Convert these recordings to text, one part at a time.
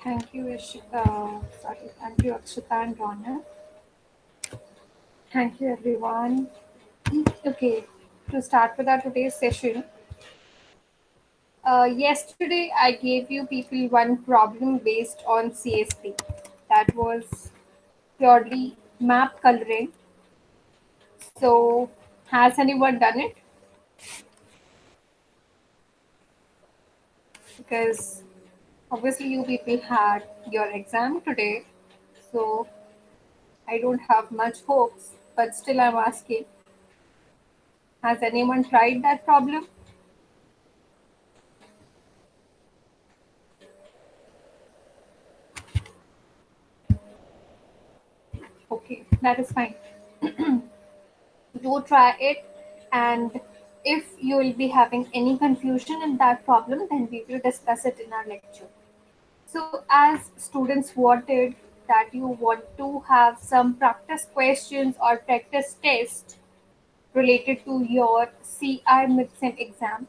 Thank you, thank you, Akshita and Rana. Thank you, everyone. Okay, to start with our today's session, yesterday I gave you people one problem based on CSP. That was purely map coloring. So, has anyone done it? Because obviously you people had your exam today, so I don't have much hopes, but still I'm asking, has anyone tried that problem? Okay, that is fine. Do try it, and if you will be having any confusion in that problem, then we will discuss it in our lecture. So, as students wanted that you want to have some practice questions or practice test related to your CI midterm exam.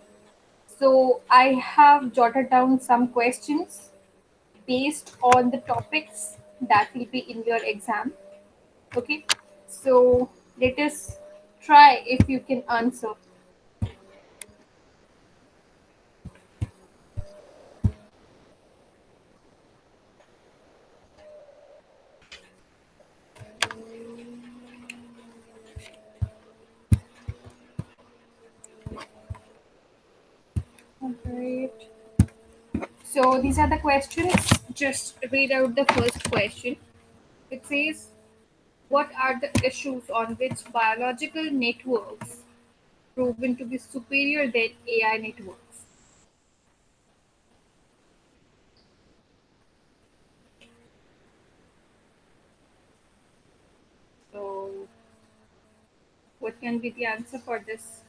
So, I have jotted down some questions based on the topics that will be in your exam. Okay, so let us try if you can answer. Alright. So these are the questions. Just read out the first question. It says, what are the issues on which biological networks proven to be superior than AI networks? So what can be the answer for this?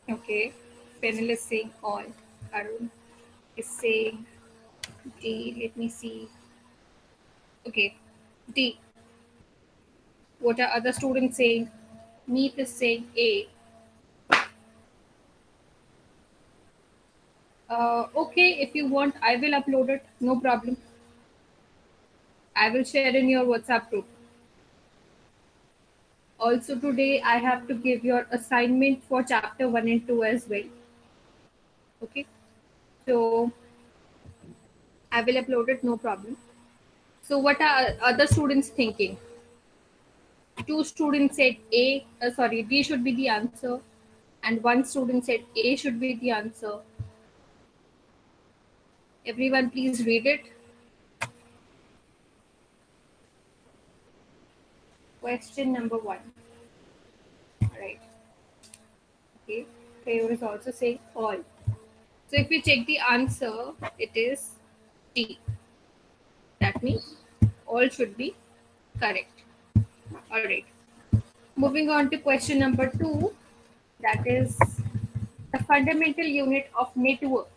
Okay. Penel is saying all. Arun is saying D. Let me see. Okay. D. What are other students saying? Meet is saying A. Okay, if you want, I will upload it. No problem. I will share in your WhatsApp group. Also, today I have to give your assignment for chapter 1 and 2 as well. Okay, so I will upload it. No problem. So, what are other students thinking? Two students said A, sorry, D should be the answer, and one student said A should be the answer. Everyone, please read it. Question number 1. All right. Okay. Taylor is also saying all. So if we check the answer, it is D. That means all should be correct. All right. Moving on to question number 2. That is the fundamental unit of network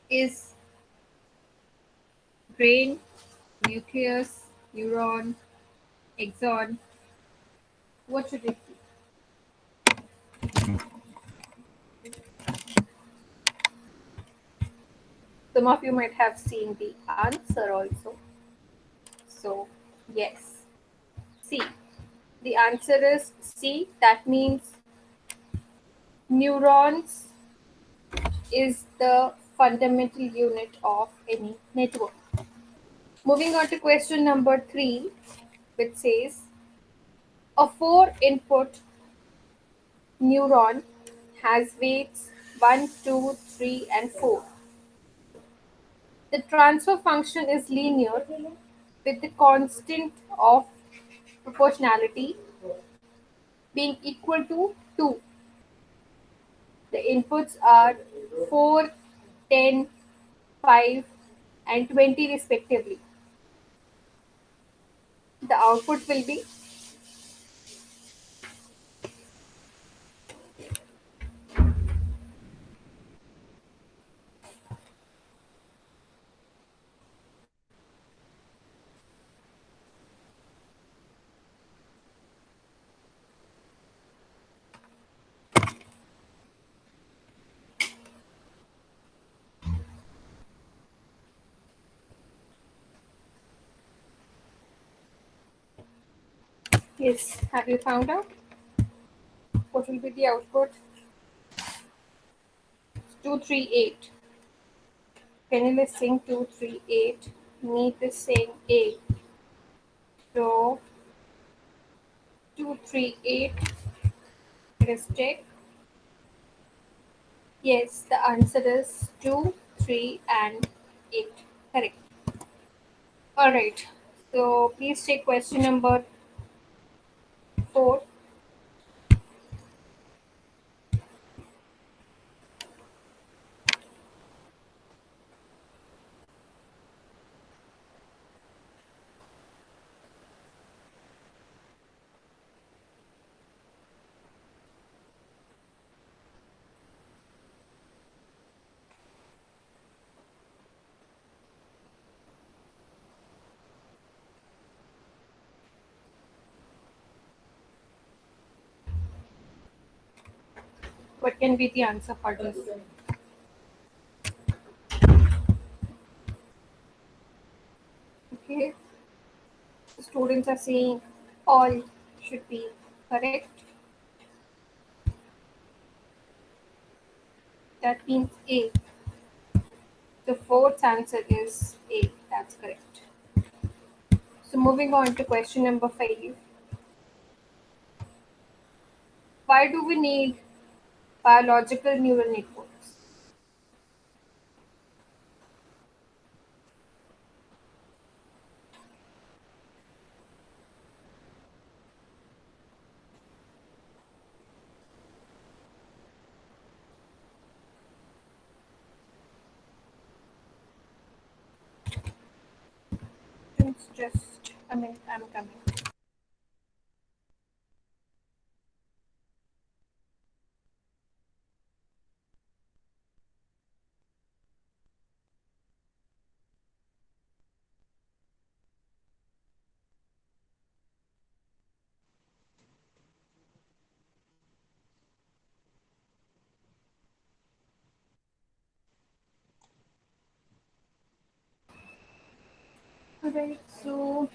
is brain, nucleus, neuron, axon. What should it be? Some of you might have seen the answer also. So, yes. C. The answer is C. That means neurons is the fundamental unit of any network. Moving on to question number 3, which says a 4 input neuron has weights 1, 2, 3, and 4. The transfer function is linear with the constant of proportionality being equal to 2. The inputs are 4, 10, 5, and 20 respectively. The output will be Yes. Have you found out what will be the output? 238. Penny is saying 238. Neat is saying A. So 238. Let's check. Yes, the answer is 2, 3, and 8. Correct. Alright. So please take question number 4. What can be the answer for this? Okay. Students are saying all should be correct. That means A. The fourth answer is A. That's correct. So moving on to question number 5. Why do we need biological neural networks? It's just a minute, I'm coming. Alright, so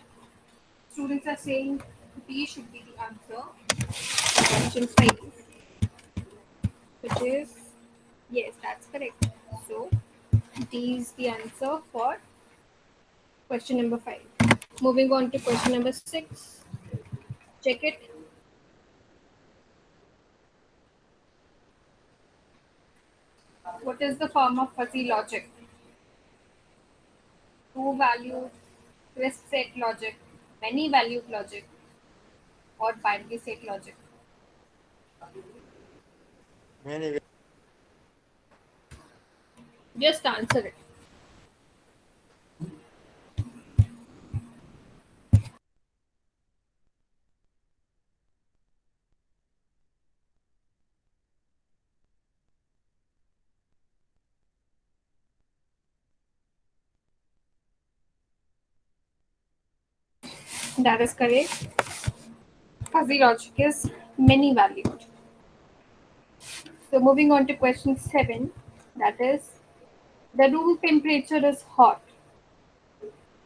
students are saying B should be the answer. Question 5, which is yes, that's correct. So D is the answer for question number 5. Moving on to question number 6. Check it. What is the form of fuzzy logic? True value, twist set logic, many valued logic, or binary set logic? Many Just answer it. That is correct. Fuzzy logic is many valued. So moving on to question 7, that is the room temperature is hot.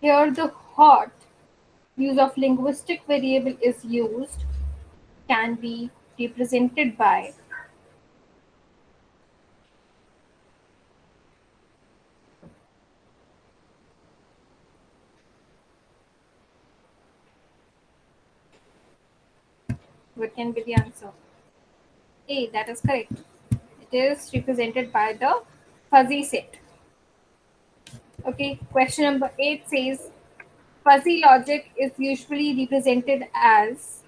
Here the hot use of linguistic variable is used, can be represented by what can be the answer? A, that is correct. It is represented by the fuzzy set. Okay, question number 8 says fuzzy logic is usually represented as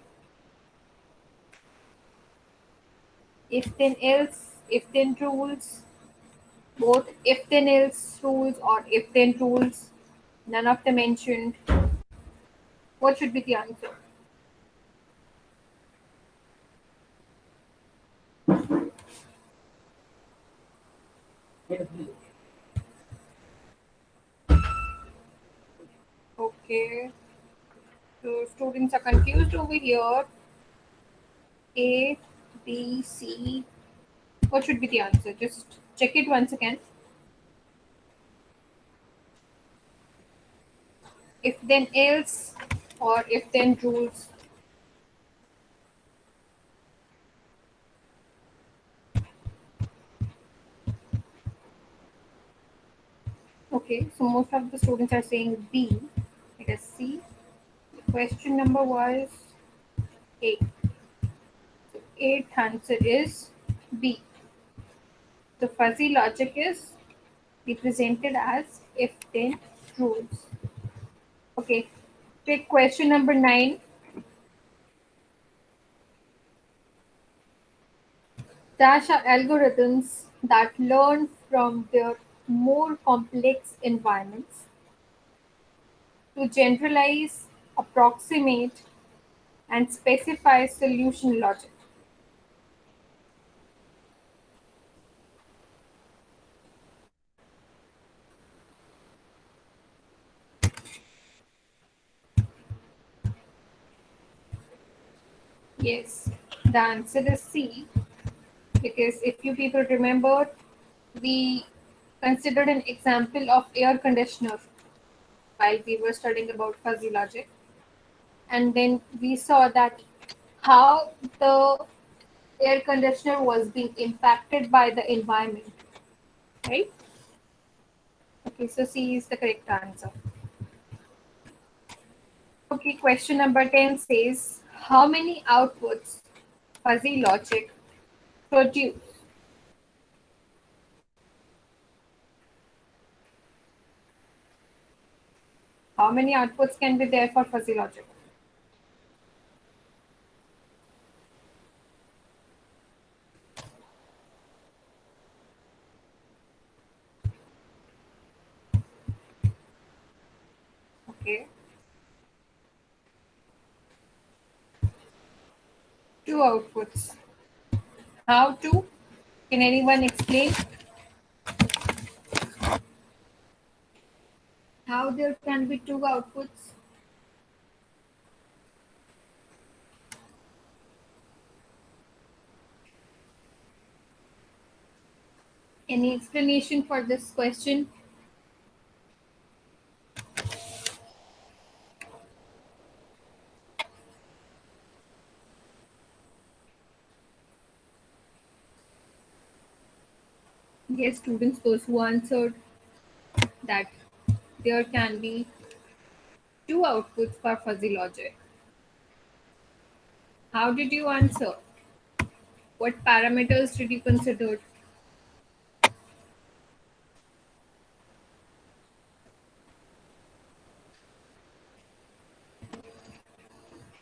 if then else, if then rules, both if then else rules or if then rules, none of them mentioned. What should be the answer? Okay, so students are confused over here. A, B, C. What should be the answer? Just check it once again. If then else or if then rules. Okay, so most of the students are saying B. Let us see. Question number was A. Eighth answer is B. The fuzzy logic is represented as if then rules. Okay, take question number 9. Dash are algorithms that learn from their more complex environments to generalize, approximate, and specify solution logic. Yes, the answer is C, because if you people remember, we considered an example of air conditioner while we were studying about fuzzy logic, and then we saw that how the air conditioner was being impacted by the environment, right? Okay, so C is the correct answer. Okay, question number 10 says, how many outputs fuzzy logic produce? How many outputs can be there for fuzzy logic? Okay, two outputs. How to? Can anyone explain how there can be two outputs? Any explanation for this question? Yes, students, those who answered that there can be two outputs for fuzzy logic. How did you answer? What parameters did you consider?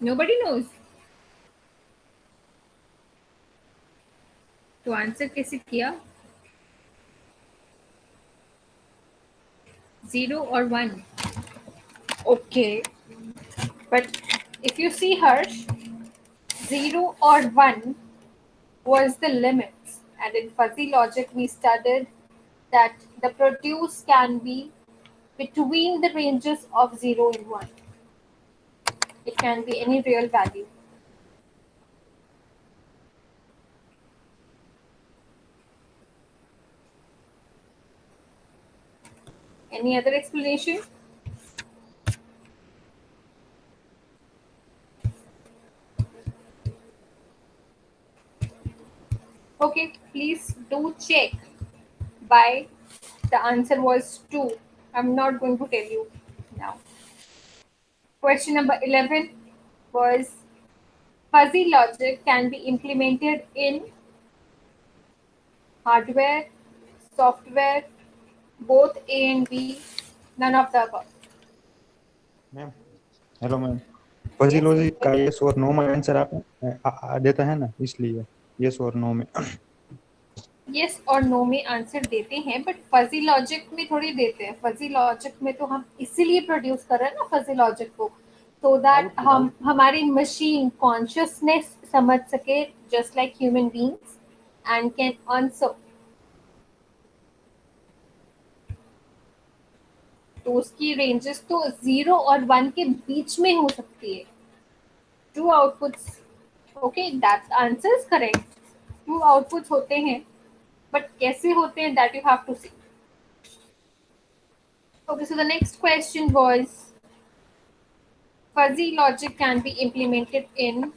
Nobody knows. तो answer कैसे किया? 0 or 1? Okay, but if you see, Harsh, 0 or 1 was the limits, and in fuzzy logic we studied that the produce can be between the ranges of 0 and 1. It can be any real value. Any other explanation? Okay, please do check why the answer was 2. I'm not going to tell you now. Question number 11 was, fuzzy logic can be implemented in hardware, software, both A and B, none of the above. Ma'am hello ma'am, fuzzy Yes. Logic का yes और no में answer आप देता है ना, इसलिए yes और no में यस और नो में आंसर देते हैं, बट फजी लॉजिक में थोड़ी देते हैं. फजी लॉजिक में तो हम इसीलिए प्रोड्यूस कर रहे हैं ना फजी लॉजिक को, so that हम हमारी मशीन कॉन्शियसनेस समझ सके, just like human beings, and can answer. तो उसकी रेंजेस तो 0 और 1 के बीच में हो सकती है. Two outputs. Okay, that answer is correct. Two outputs होते हैं, बट कैसे होते हैं that you have to see. Okay, so the next question was, fuzzy logic can be implemented in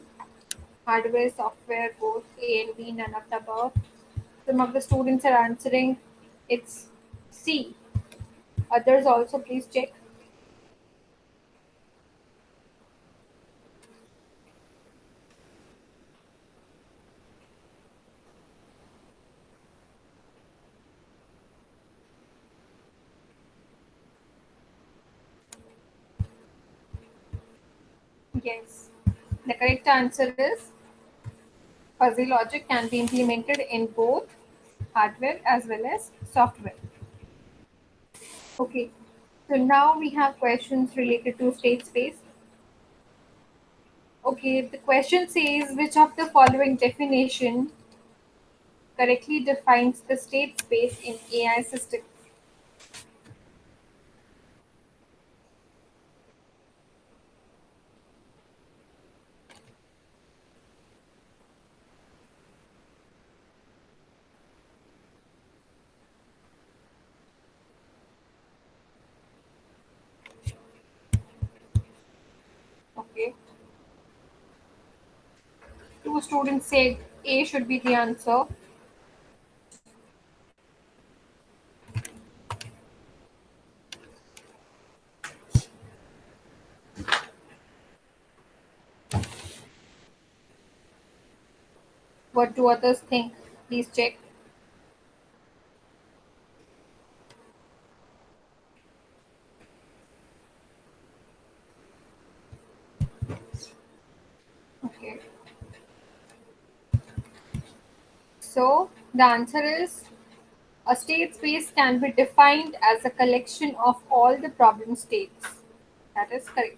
hardware, software, both A and B, none of the above. Some of the students are answering it's C. Others also, please check. Yes. The correct answer is fuzzy logic can be implemented in both hardware as well as software. Okay. So now we have questions related to state space. Okay, the question says which of the following definition correctly defines the state space in AI systems? Okay. Two students said A should be the answer. What do others think? Please check. Okay. So the answer is a state space can be defined as a collection of all the problem states. That is correct.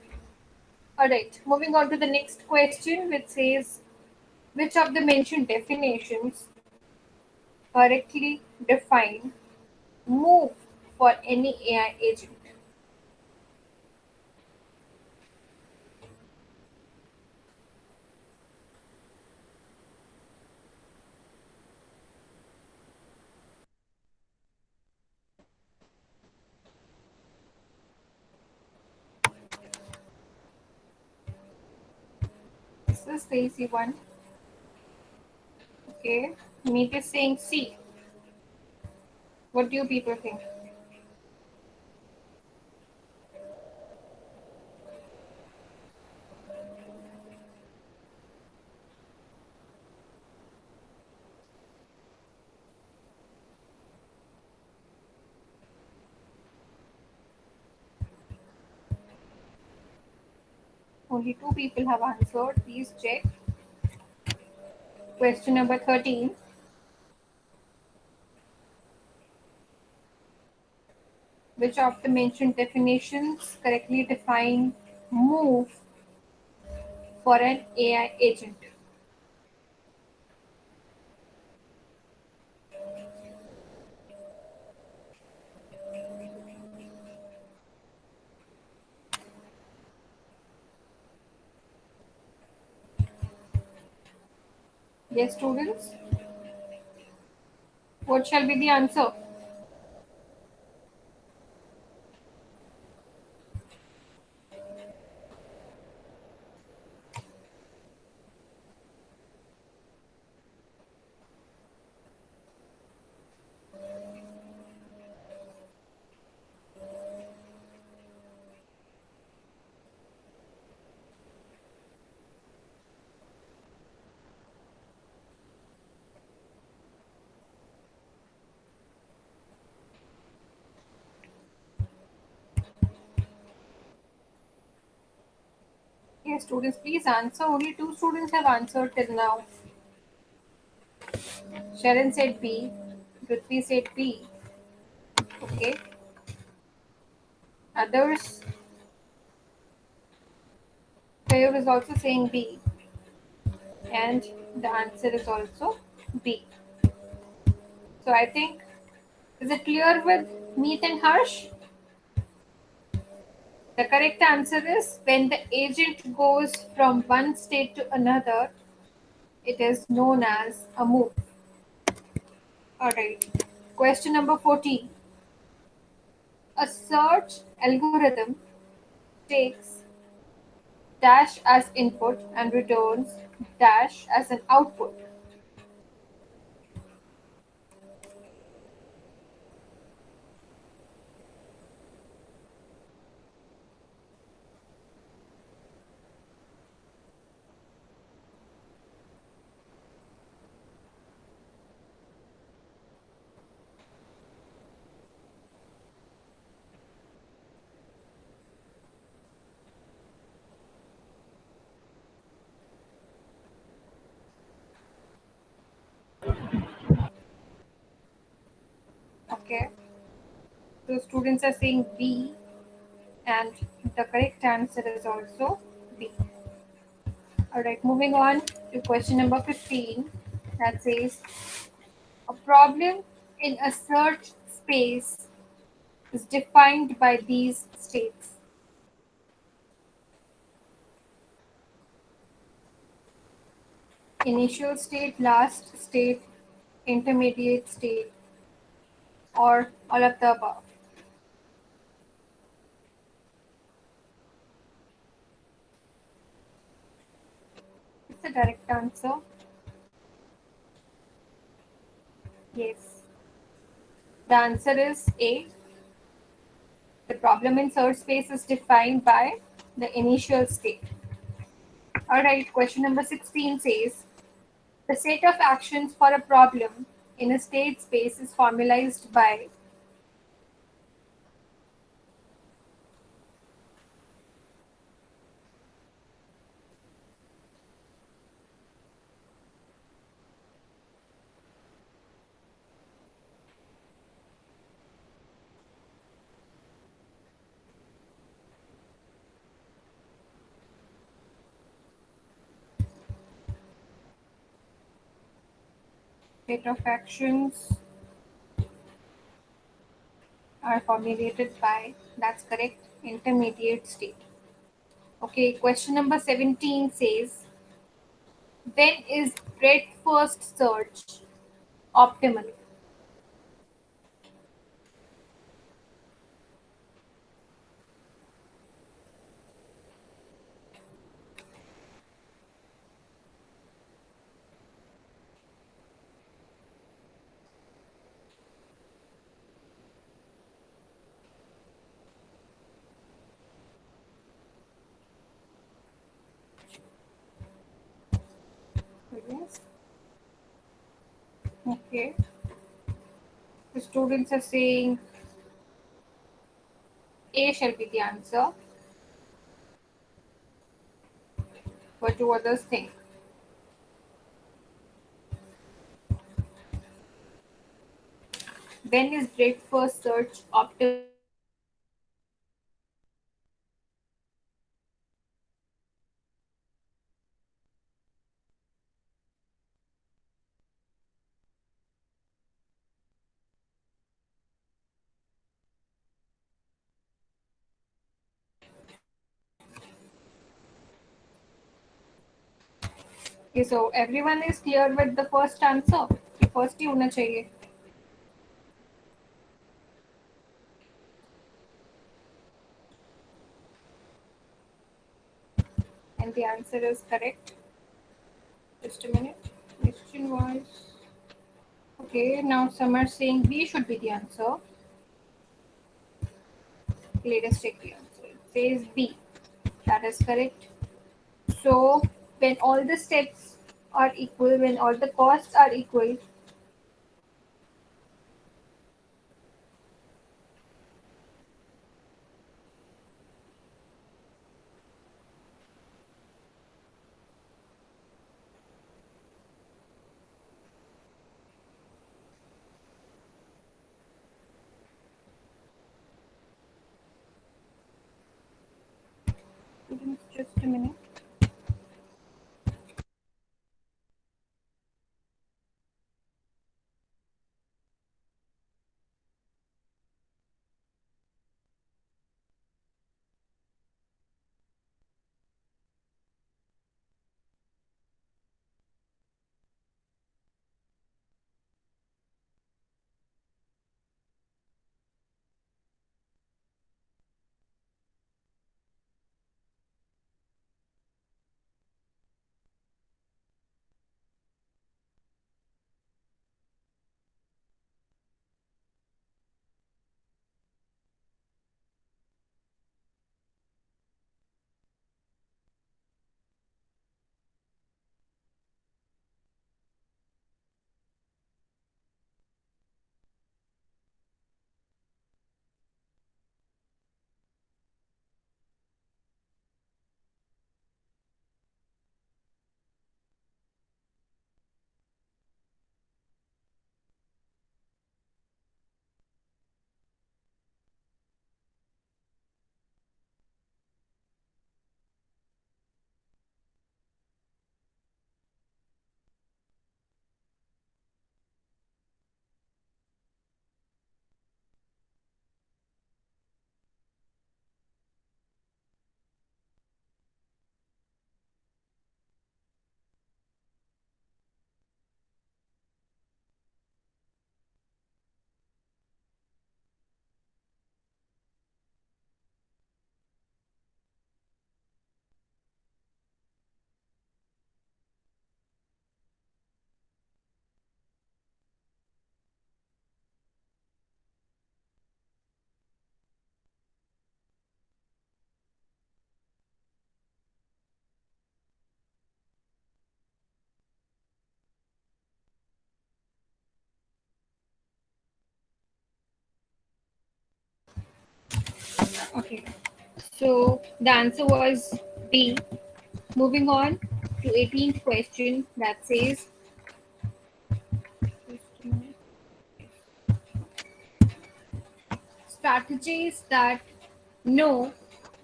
Alright, moving on to the next question, which says which of the mentioned definitions correctly define move for any AI agent? This is the easy one. Okay, Meet is saying C. What do you people think? Only two people have answered. Please check. Question number 13. Which of the mentioned definitions correctly define move for an AI agent? Yes, students. What shall be the answer? Yes, students, please answer. Only two students have answered till now. Sharon said B. Prithvi said B. Okay. Others, Fayur is also saying B. And the answer is also B. So I think, is it clear with Meet and Harsh? The correct answer is when the agent goes from one state to another, it is known as a move. Alright. Question number 14. A search algorithm takes dash as input and returns dash as an output. So students are saying B, and the correct answer is also B. Alright, moving on to question number 15, that says a problem in a search space is defined by these states. Initial state, last state, intermediate state, or all of the above. It's the direct answer. Yes. The answer is A. The problem in search space is defined by the initial state. Alright, question number 16 says the set of actions for a problem in a state space is formalized by set of actions are formulated by, that's correct, intermediate state. Okay, question number 17 says when is breadth first search optimal? Yes. Okay. The students are saying A shall be the answer. What do others think? When is breadth first search optimal? Okay, so everyone is clear with the first answer. First ही होना चाहिए. And the answer is correct. Just a minute. Question was okay. Now some are saying B should be the answer. Let us check the answer. It says B. That is correct. So when all the steps are equal, when all the costs are equal, just a minute. Okay. So the answer was B. Moving on to 18th question that says strategies that know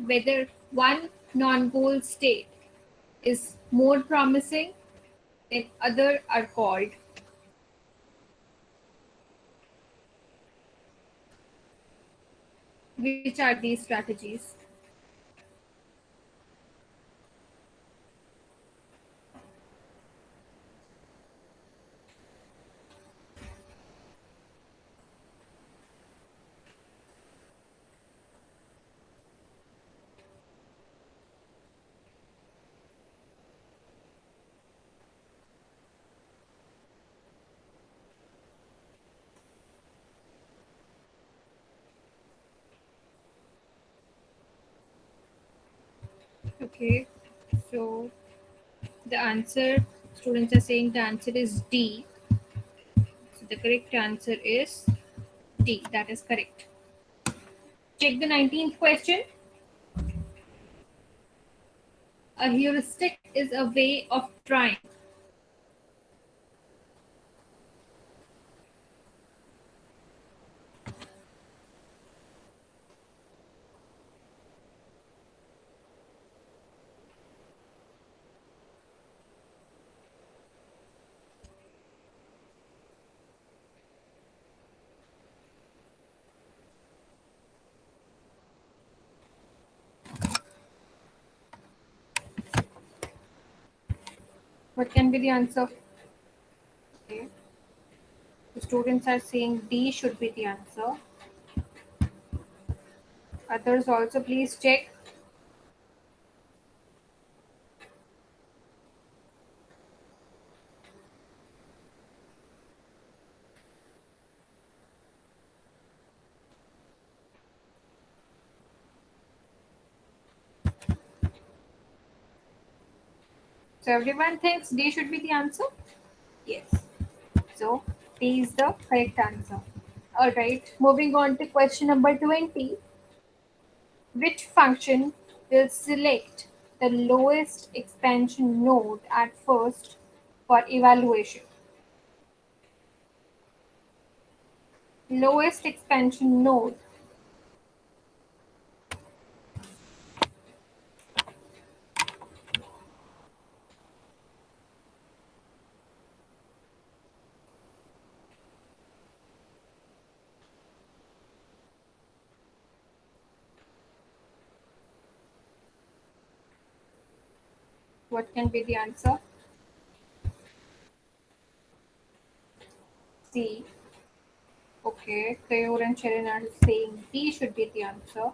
whether one non-goal state is more promising than other are called. Which are these strategies? Okay, so the answer, students are saying the answer is D. So the correct answer is D. That is correct. Check the 19th question. A heuristic is a way of trying. What can be the answer? Okay. The students are saying D should be the answer. Others also please check. So everyone thinks D should be the answer? Yes. So D is the correct answer. Alright, moving on to question number 20. Which function will select the lowest expansion node at first for evaluation? Lowest expansion node. What can be the answer? C. Okay, Kayor and Sharon are saying D should be the answer.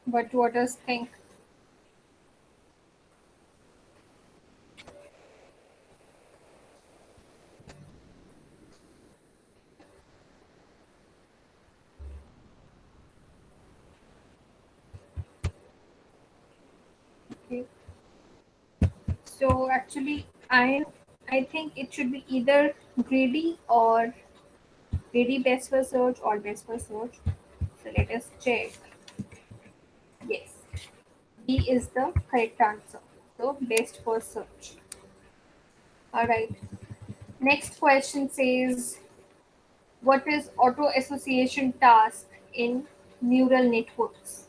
But what does think? Okay. So actually, I think it should be either greedy or greedy best for search or best for search. So let us check. Yes, B is the correct answer. So best for search. All right. Next question says, what is auto association task in neural networks?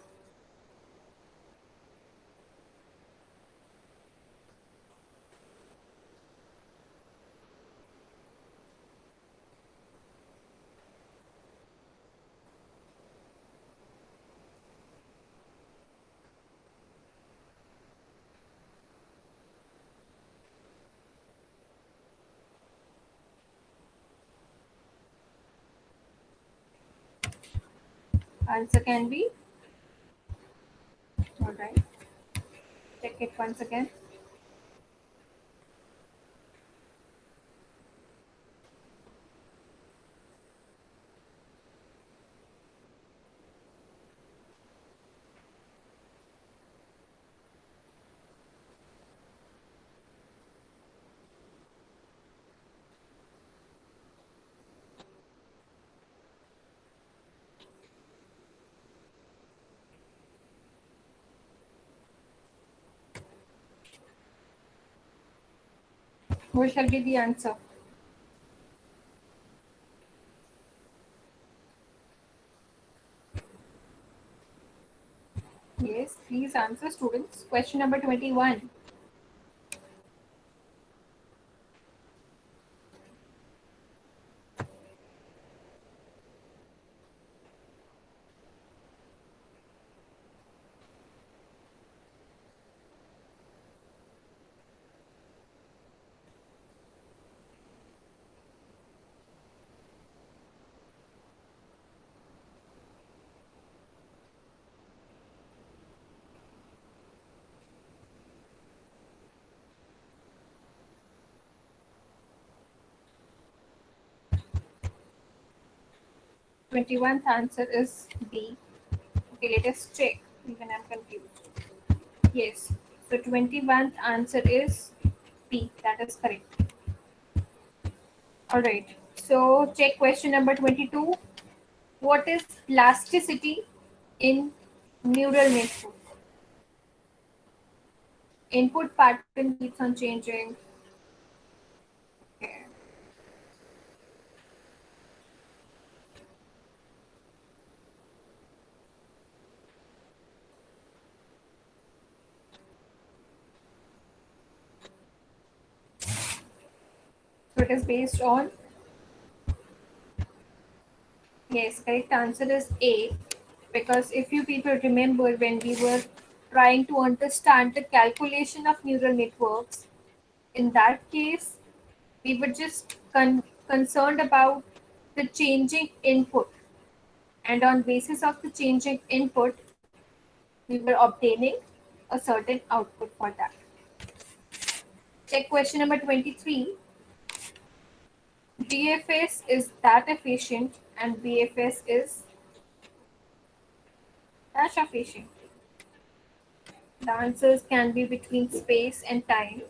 Answer can be, all right. Check it once again. What shall be the answer? Yes, please answer, students. Question number 21. 21st answer is B. Okay, let us check. Even I'm confused. Yes. So 21st answer is B. That is correct. All right. So check question number 22. What is plasticity in neural network? Input pattern keeps on changing. Okay. So it is based on, yes, correct answer is A. Because if you people remember when we were trying to understand the calculation of neural networks, in that case, we were just concerned about the changing input. And on basis of the changing input, we were obtaining a certain output for that. Check question number 23. DFS is that efficient and BFS is dash efficient. The answers can be between space and time.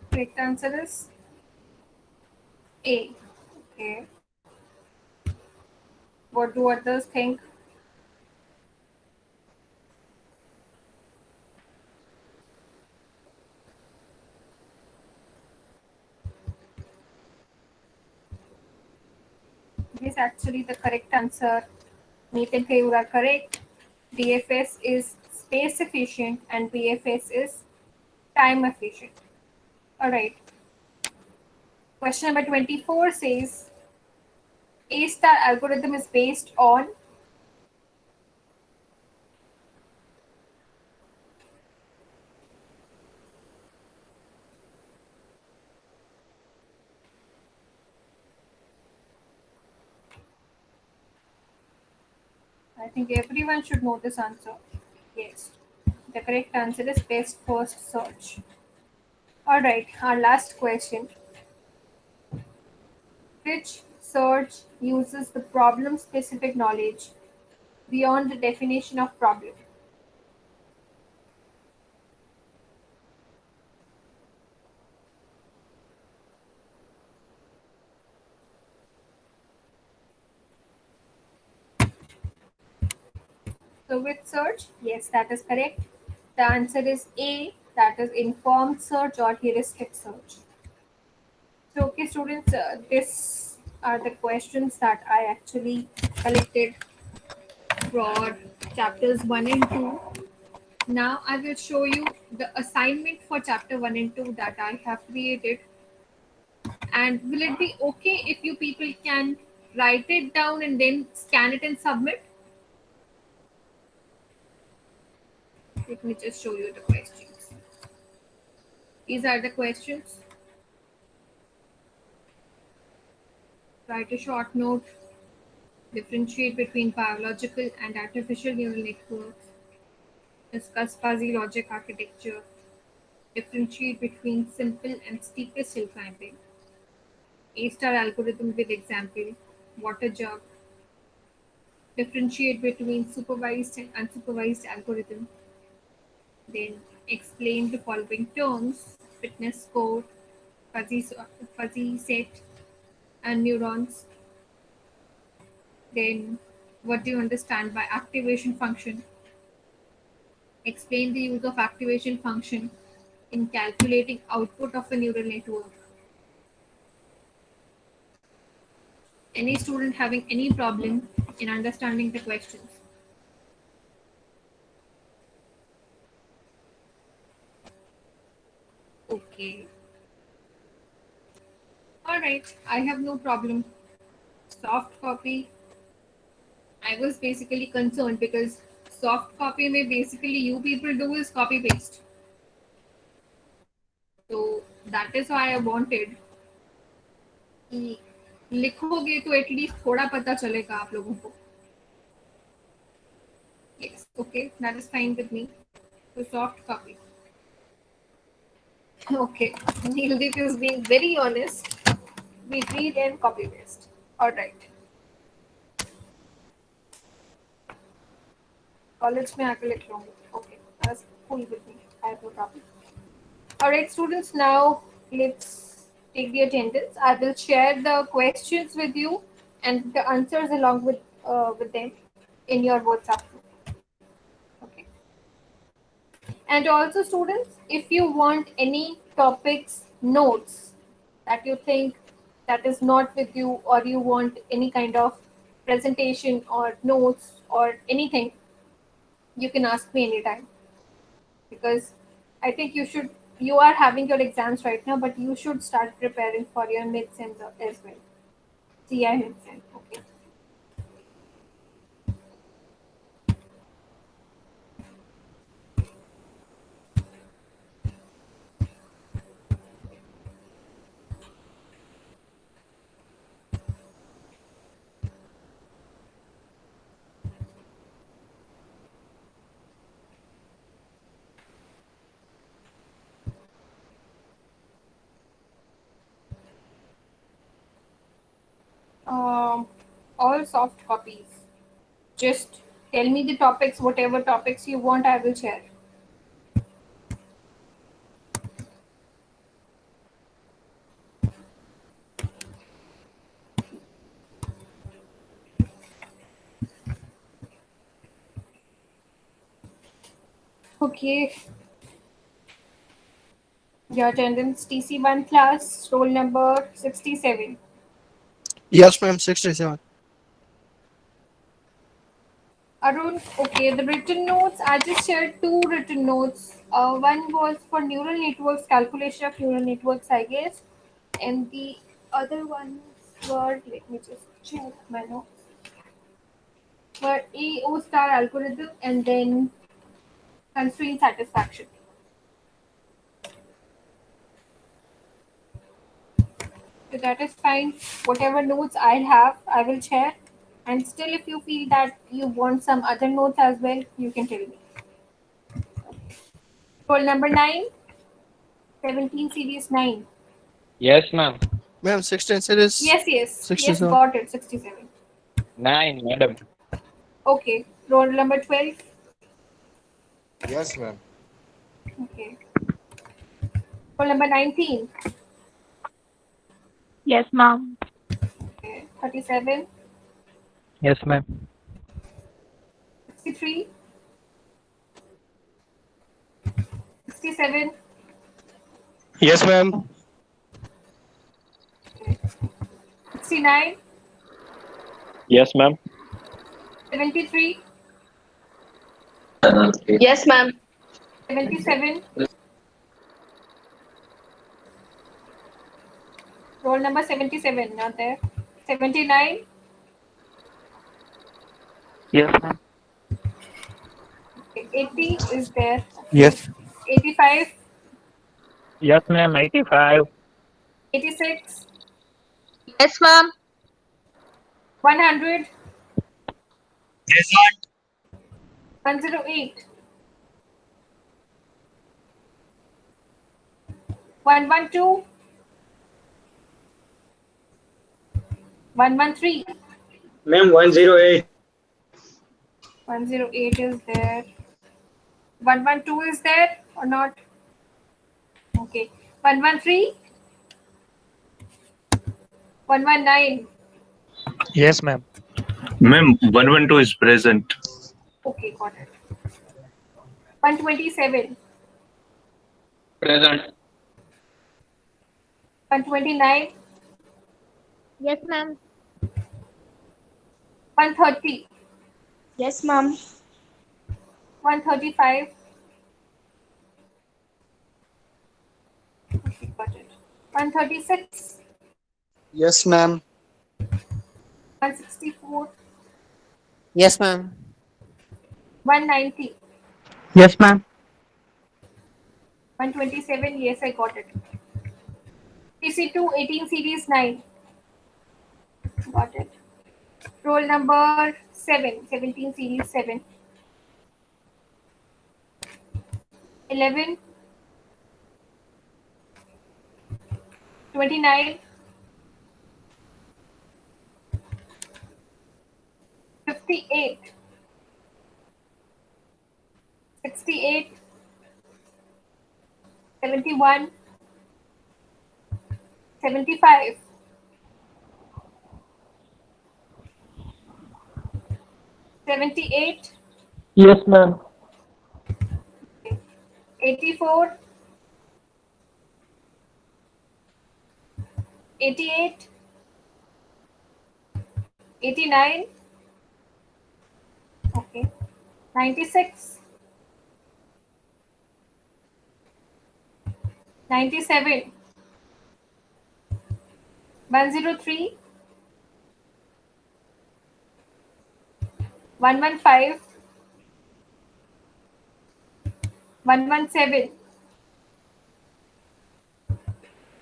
Correct answer is A. Okay. What do others think? This is actually the correct answer. Nathan, you are correct. DFS is space efficient and BFS is time efficient. All right. Question number 24 says A star algorithm is based on, I think everyone should know this answer. Yes. The correct answer is best first search. All right. Our last question. Which search uses the problem specific knowledge beyond the definition of problem? So with search, yes, that is correct. The answer is A, that is informed search or heuristic search. So, okay, students, this are the questions that I actually collected for chapters 1 and 2. Now, I will show you the assignment for chapter 1 and 2 that I have created. And will it be okay if you people can write it down and then scan it and submit? Let me just show you the questions. These are the questions. Write a short note. Differentiate between biological and artificial neural networks. Discuss fuzzy logic architecture. Differentiate between simple and steepest hill climbing. A star algorithm with example. Water jug. differentiate between supervised and unsupervised algorithm, then explain the following terms: fitness score, fuzzy, fuzzy set, and neurons. Then, what do you understand by activation function? Explain the use of activation function in calculating output of a neural network. Any student having any problem in understanding the questions? Okay. All right. I have no problem. Soft copy. I was basically concerned because soft copy may basically you people do is copy paste. So that is why I wanted कि लिखोगे तो at least थोड़ा पता चलेगा आप लोगों को. Yes, okay, that is fine with me. So soft copy. Okay, Neildeep is being very honest. We read and copy paste. All right. College में आके लिख लूँगी. Okay, that's cool with me. I have no problem. All right, students. Now let's take the attendance. I will share the questions with you and the answers along with them in your WhatsApp group. Okay. And also, students, if you want any topics notes that you think that is not with you, or you want any kind of presentation or notes or anything, you can ask me anytime, because I think you are having your exams right now, but you should start preparing for your mid-sems as well. CI mid-sem. Okay. Um, all soft copies. Just tell me the topics, whatever topics you want, I will share. Okay. Your attendance TC1 class, roll number 67. Yes, ma'am. 67. Arun, okay, the written notes, I just shared two written notes. One was for neural networks, calculation of neural networks, I guess. And the other ones were, let me just check my notes, were AO star algorithm and then constraint satisfaction. So that is fine. Whatever notes I have, I will share. And still, if you feel that you want some other notes as well, you can tell me. Roll number 9, 17 series 9. Yes, ma'am. Ma'am, 16 series Yes, 67. got it, 67. 9, madam. Okay, roll number 12. Yes, ma'am. Okay, roll number 19. Yes, ma'am. Okay, 37, Yes, ma'am. 63, 67, Yes, ma'am. 69, Yes, ma'am. 73, Yes, ma'am. 77. Roll number 77, not there. 79, Yes, ma'am. okay, 80 is there. Okay. Yes. 85, Yes, ma'am. 85. 86, Yes, ma'am. 100, Yes, 108, 112, 113, ma'am. 108. 108 is there. 112 is there or not? Okay. 113? 119? Yes, ma'am. Ma'am, 112 is present. Okay, got it. 127? Present. 129? Yes, ma'am. 130? Yes, ma'am. 135? Okay, got it. 136? Yes, ma'am. 164? Yes, ma'am. 190? Yes, ma'am. 127? Yes, I got it. TC2 18 series 9. Got it. Roll number 7, 17 series 7. 11, 29, 58, 68, 71, 75, 78, Yes, ma'am. 84, 88, 89, okay, 96, 97, 103, 115, 117,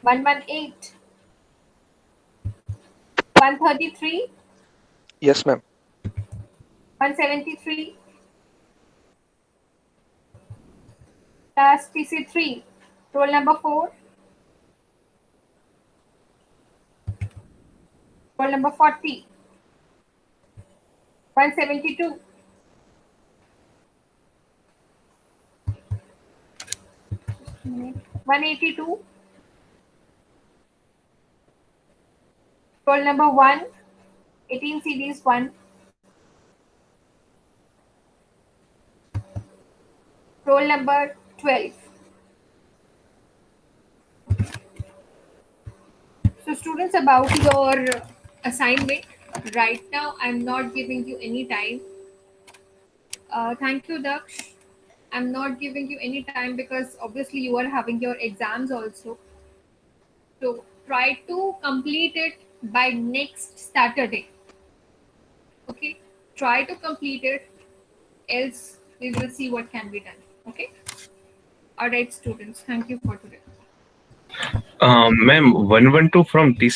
118, 133, Yes, ma'am. 173, last TC3, roll number 4, roll number 40, 172, 182, roll number 1, 18 series 1, roll number 12. So students, about your assignment, right now I'm not giving you any time. Thank you, Daksh. I'm not giving you any time because obviously you are having your exams also. So try to complete it by next Saturday. Okay, try to complete it, else we will see what can be done. Okay. All right, students. Thank you for today. Ma'am, 112 from TC